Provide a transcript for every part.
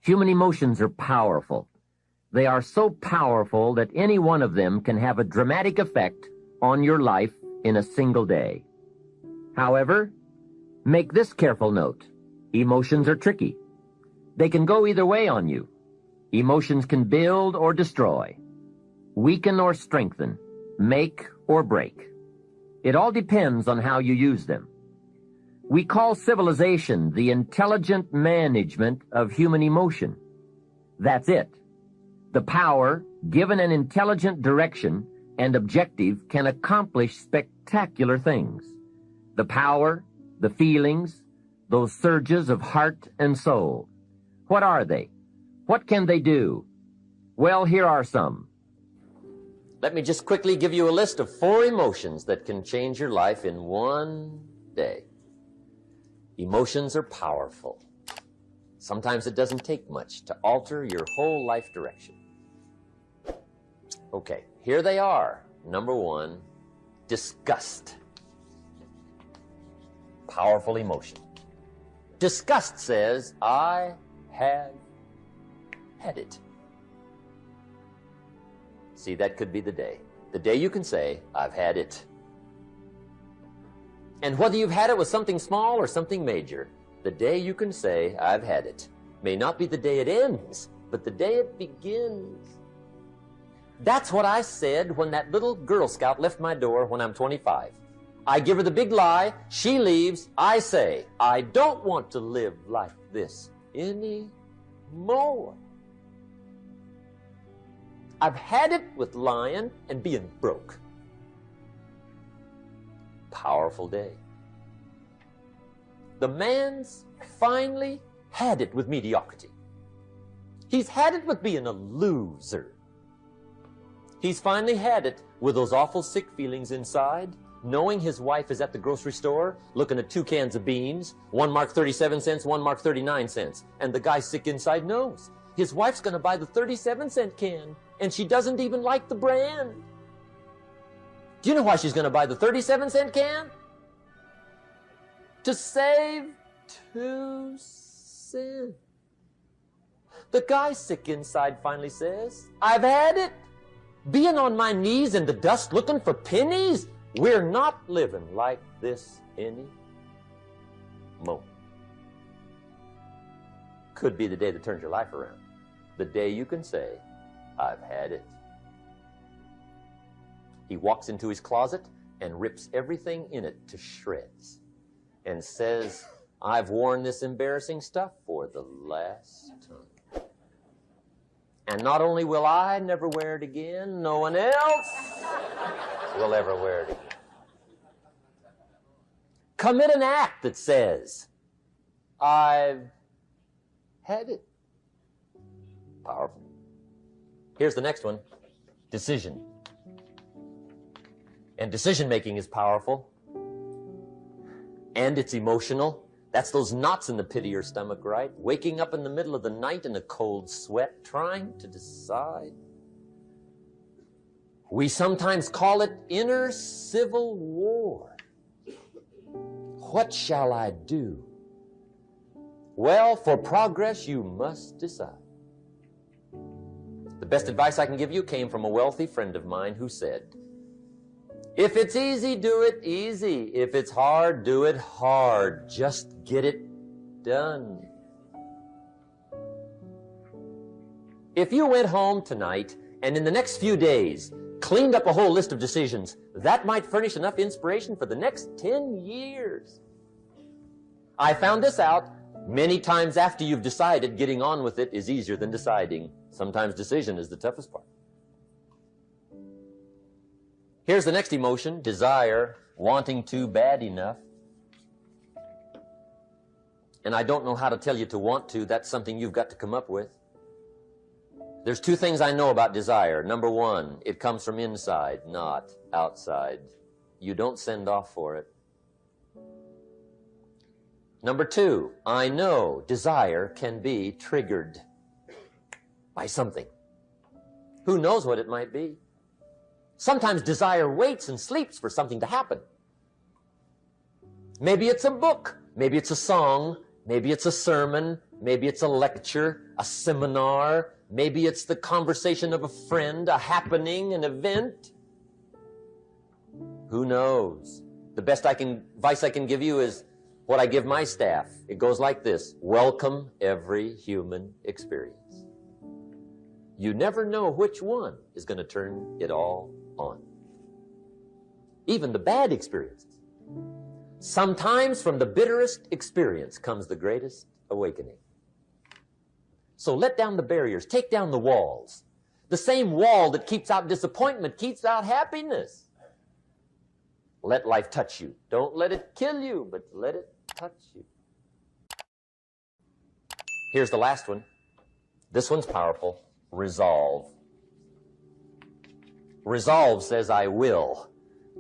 Human emotions are powerful. They are so powerful that any one of them can have a dramatic effect on your life in a single day. However, make this careful note. Emotions are tricky. They can go either way on you. Emotions can build or destroy, weaken or strengthen, make or break. It all depends on how you use them. We call civilization the intelligent management of human emotion. That's it. The power, given an intelligent direction and objective, can accomplish spectacular things. The power, the feelings, those surges of heart and soul. What are they? What can they do? Well, here are some. Let me just quickly give you a list of 4 emotions that can change your life in one day. Emotions are powerful. Sometimes it doesn't take much to alter your whole life direction. Okay, here they are. Number 1, disgust. Powerful emotion. Disgust says, I have had it. See, that could be the day. The day you can say, I've had it. And whether you've had it with something small or something major, the day you can say, I've had it, may not be the day it ends, but the day it begins. That's what I said when that little Girl Scout left my door when I'm 25. I give her the big lie, she leaves, I say, I don't want to live like this anymore. I've had it with lying and being broke. Powerful day. The man's finally had it with mediocrity. He's had it with being a loser. He's finally had it with those awful sick feelings inside, knowing his wife is at the grocery store looking at 2 cans of beans, one marked 37 cents, one marked 39 cents. And the guy sick inside knows his wife's going to buy the 37-cent can, and she doesn't even like the brand. Do you know why she's going to buy the 37-cent can? To save 2 cents. The guy sick inside finally says, I've had it. Being on my knees in the dust looking for pennies, we're not living like this anymore. Could be the day that turns your life around. The day you can say, I've had it. He walks into his closet and rips everything in it to shreds and says, I've worn this embarrassing stuff for the last time. And not only will I never wear it again, no one else will ever wear it again. Commit an act that says, I've had it. Powerful. Here's the next one, decision. And decision-making is powerful. And it's emotional. That's those knots in the pit of your stomach, right? Waking up in the middle of the night in a cold sweat, trying to decide. We sometimes call it inner civil war. What shall I do? Well, for progress, you must decide. The best advice I can give you came from a wealthy friend of mine who said, if it's easy, do it easy. If it's hard, do it hard. Just get it done. If you went home tonight and in the next few days cleaned up a whole list of decisions, that might furnish enough inspiration for the next 10 years. I found this out many times after you've decided. Getting on with it is easier than deciding. Sometimes decision is the toughest part. Here's the next emotion, desire, wanting to bad enough. And I don't know how to tell you to want to. That's something you've got to come up with. There's 2 things I know about desire. Number 1, it comes from inside, not outside. You don't send off for it. Number 2, I know desire can be triggered by something. Who knows what it might be? Sometimes desire waits and sleeps for something to happen. Maybe it's a book, maybe it's a song, maybe it's a sermon, maybe it's a lecture, a seminar. Maybe it's the conversation of a friend, a happening, an event. Who knows? The best advice I can give you is what I give my staff. It goes like this: welcome every human experience. You never know which one is going to turn it all on. Even the bad experiences. Sometimes from the bitterest experience comes the greatest awakening. So let down the barriers, take down the walls. The same wall that keeps out disappointment keeps out happiness. Let life touch you. Don't let it kill you, but let it touch you. Here's the last one. This one's powerful. Resolve. Resolve says, I will.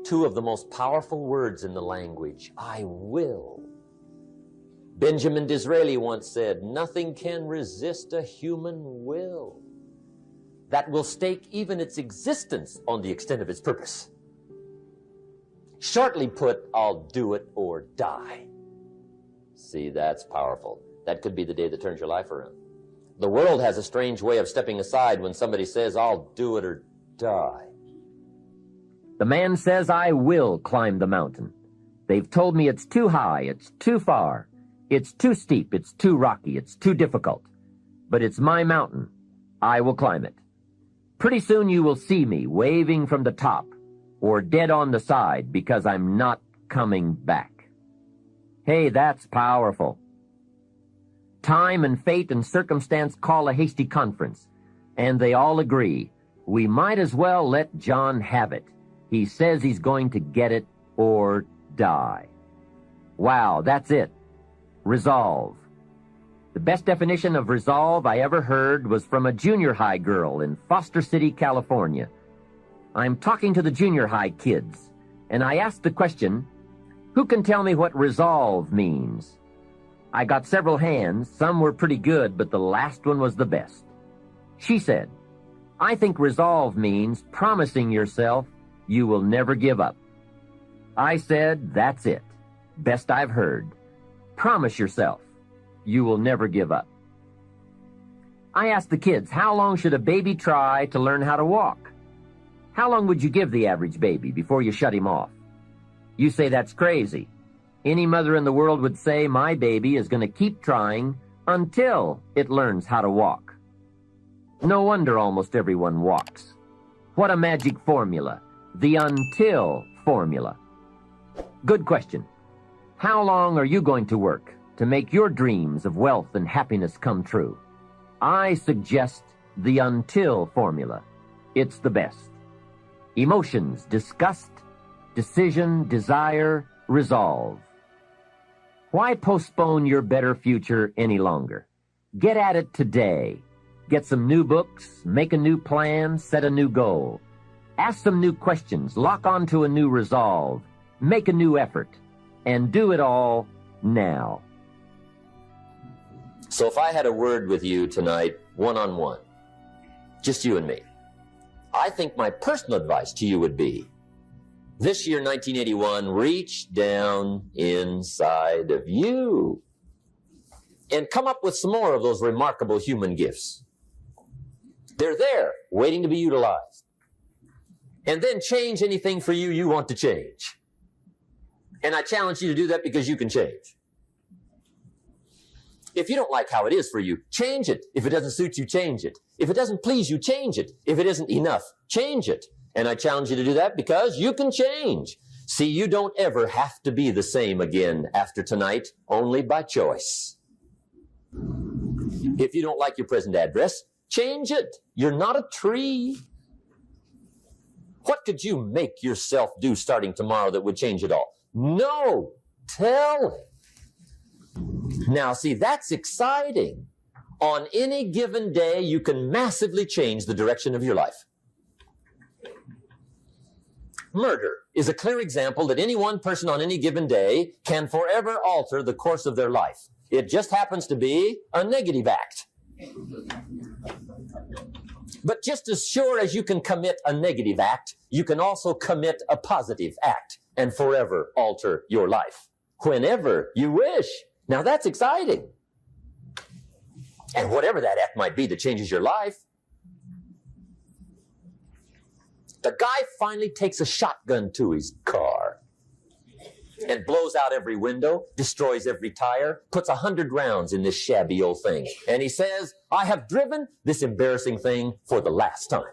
Two of the most powerful words in the language. I will. Benjamin Disraeli once said, nothing can resist a human will that will stake even its existence on the extent of its purpose. Shortly put, I'll do it or die. See, that's powerful. That could be the day that turns your life around. The world has a strange way of stepping aside when somebody says, I'll do it or die. The man says, I will climb the mountain. They've told me it's too high, it's too far, it's too steep, it's too rocky, it's too difficult. But it's my mountain. I will climb it. Pretty soon you will see me waving from the top or dead on the side because I'm not coming back. Hey, that's powerful. Time and fate and circumstance call a hasty conference, and they all agree. We might as well let John have it. He says he's going to get it or die. Wow, that's it. Resolve. The best definition of resolve I ever heard was from a junior high girl in Foster City, California. I'm talking to the junior high kids, and I asked the question, who can tell me what resolve means? I got several hands. Some were pretty good, but the last one was the best. She said, I think resolve means promising yourself you will never give up. I said, that's it. Best I've heard. Promise yourself you will never give up. I asked the kids, how long should a baby try to learn how to walk? How long would you give the average baby before you shut him off? You say that's crazy. Any mother in the world would say, my baby is going to keep trying until it learns how to walk. No wonder almost everyone walks. What a magic formula. The until formula. Good question. How long are you going to work to make your dreams of wealth and happiness come true? I suggest the until formula. It's the best. Emotions, disgust, decision, desire, resolve. Why postpone your better future any longer? Get at it today. Get some new books, make a new plan, set a new goal. Ask some new questions, lock onto a new resolve, make a new effort, and do it all now. So if I had a word with you tonight, one-on-one, just you and me, I think my personal advice to you would be, this year, 1981, reach down inside of you and come up with some more of those remarkable human gifts. They're there, waiting to be utilized. And then change anything for you you want to change. And I challenge you to do that because you can change. If you don't like how it is for you, change it. If it doesn't suit you, change it. If it doesn't please you, change it. If it isn't enough, change it. And I challenge you to do that because you can change. See, you don't ever have to be the same again after tonight, only by choice. If you don't like your present address, change it. You're not a tree. What could you make yourself do starting tomorrow that would change it all? No, tell him. Now, see, that's exciting. On any given day, you can massively change the direction of your life. Murder is a clear example that any one person on any given day can forever alter the course of their life. It just happens to be a negative act. But just as sure as you can commit a negative act, you can also commit a positive act and forever alter your life whenever you wish. Now that's exciting. And whatever that act might be that changes your life. The guy finally takes a shotgun to his car and blows out every window, destroys every tire, puts 100 rounds in this shabby old thing. And he says, I have driven this embarrassing thing for the last time.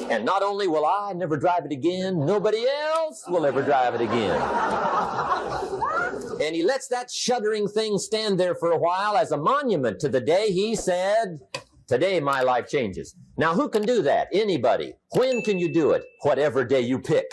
And not only will I never drive it again, nobody else will ever drive it again. And he lets that shuddering thing stand there for a while as a monument to the day he said, today my life changes. Now who can do that? Anybody. When can you do it? Whatever day you pick.